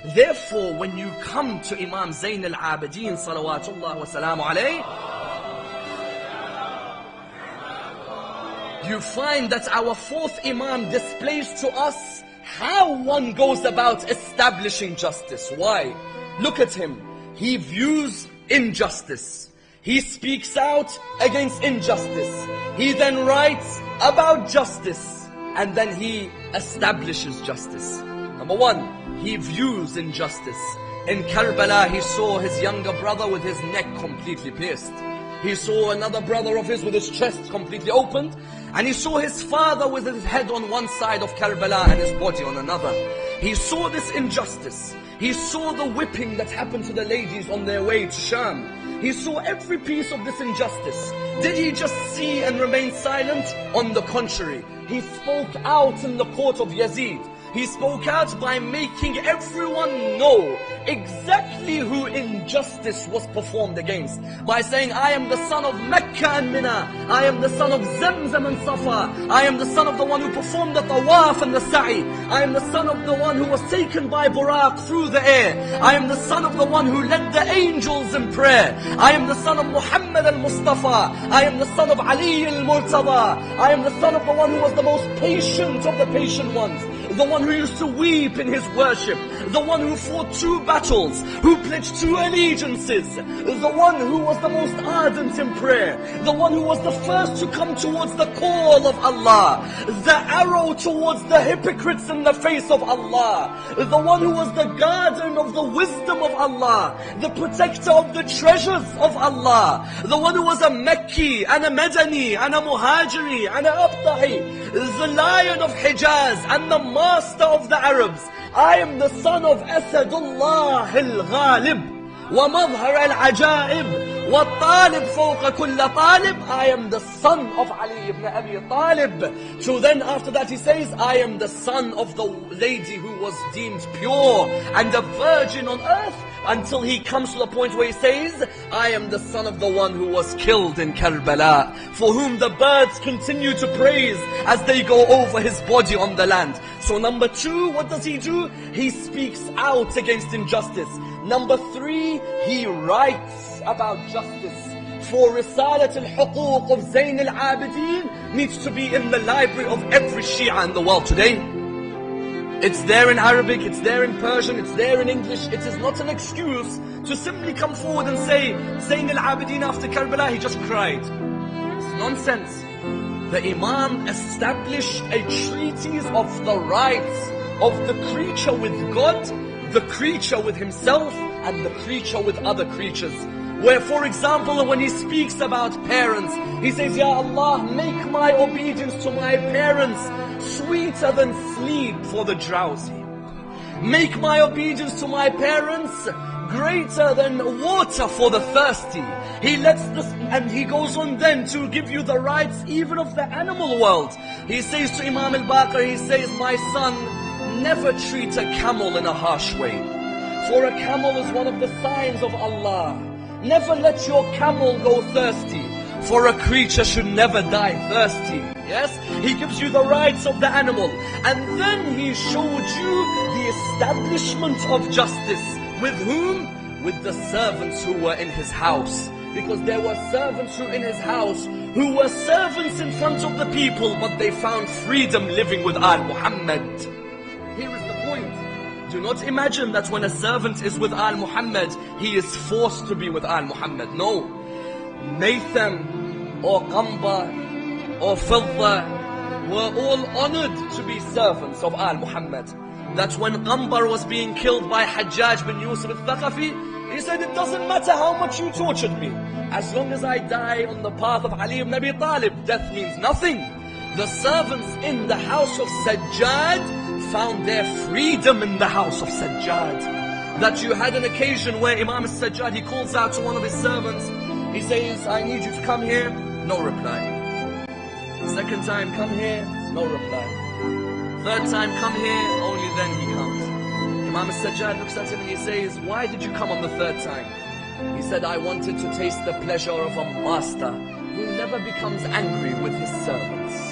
Therefore, when you come to Imam Zayn al-Abidin, salawatullah wa salamu alayh, you find that our fourth Imam displays to us how one goes about establishing justice. Why? Look at him. He views injustice. He speaks out against injustice. He then writes about justice. And then he establishes justice. Number one, he views injustice. In Karbala, he saw his younger brother with his neck completely pierced. He saw another brother of his with his chest completely opened. And he saw his father with his head on one side of Karbala and his body on another. He saw this injustice. He saw the whipping that happened to the ladies on their way to Sham. He saw every piece of this injustice. Did he just see and remain silent? On the contrary, he spoke out in the court of Yazid. He spoke out by making everyone know exactly who injustice was performed against. By saying, I am the son of Mecca and Mina. I am the son of Zamzam and Safa. I am the son of the one who performed the tawaf and the sa'i. I am the son of the one who was taken by Buraq through the air. I am the son of the one who led the angels in prayer. I am the son of Muhammad al-Mustafa. I am the son of Ali al-Murtada. I am the son of the one who was the most patient of the patient ones. The one who used to weep in his worship. The one who fought 2 battles. Who pledged 2 allegiances. The one who was the most ardent in prayer. The one who was the first to come towards the call of Allah. The arrow towards the hypocrites in the face of Allah. The one who was the guardian of the wisdom of Allah. The protector of the treasures of Allah. The one who was a Mekki and a Madani and a Muhajiri and a Abtahi. The lion of Hijaz and the master of the Arabs. I am the son of Asadullah al-Ghalib wa madhar al-ajaib wa talib fawqa kulla talib. I am the son of Ali ibn Abi Talib. So then after that he says, I am the son of the lady who was deemed pure and a virgin on earth, until he comes to the point where he says, I am the son of the one who was killed in Karbala, for whom the birds continue to praise as they go over his body on the land. So number 2, what does he do? He speaks out against injustice. Number 3, he writes about justice. For Risalat al-Huquq of Zayn al-Abidin needs to be in the library of every Shia in the world today. It's there in Arabic, it's there in Persian, it's there in English. It is not an excuse to simply come forward and say, Zayn al-Abidin after Karbala, he just cried. It's nonsense. The Imam established a treatise of the rights of the creature with God, the creature with himself, and the creature with other creatures. Where, for example, when he speaks about parents, he says, Ya Allah, make my obedience to my parents sweeter than sleep for the drowsy. Make my obedience to my parents greater than water for the thirsty. He lets this, and he goes on then to give you the rights even of the animal world. He says to Imam al-Baqir, he says, my son, never treat a camel in a harsh way. For a camel is one of the signs of Allah. Never let your camel go thirsty, for a creature should never die thirsty. Yes? He gives you the rights of the animal. And then he showed you the establishment of justice. With whom? With the servants who were in his house. Because there were servants who in his house who were servants in front of the people, but they found freedom living with Al-Muhammad. Here is the point. Do not imagine that when a servant is with Al-Muhammad, he is forced to be with Al-Muhammad. No. Nathan or Qamba or Fidda were all honored to be servants of Al-Muhammad. That when Qambar was being killed by Hajjaj bin Yusuf al-Thaqafi, he said, it doesn't matter how much you tortured me. As long as I die on the path of Ali ibn Abi Talib, death means nothing. The servants in the house of Sajjad found their freedom in the house of Sajjad. That you had an occasion where Imam As Sajjad, he calls out to one of his servants. He says, I need you to come here. No reply. Second time, come here. No reply. Third time, come here. Only then he comes. Imam As Sajjad looks at him and he says, why did you come on the third time? He said, I wanted to taste the pleasure of a master who never becomes angry with his servants.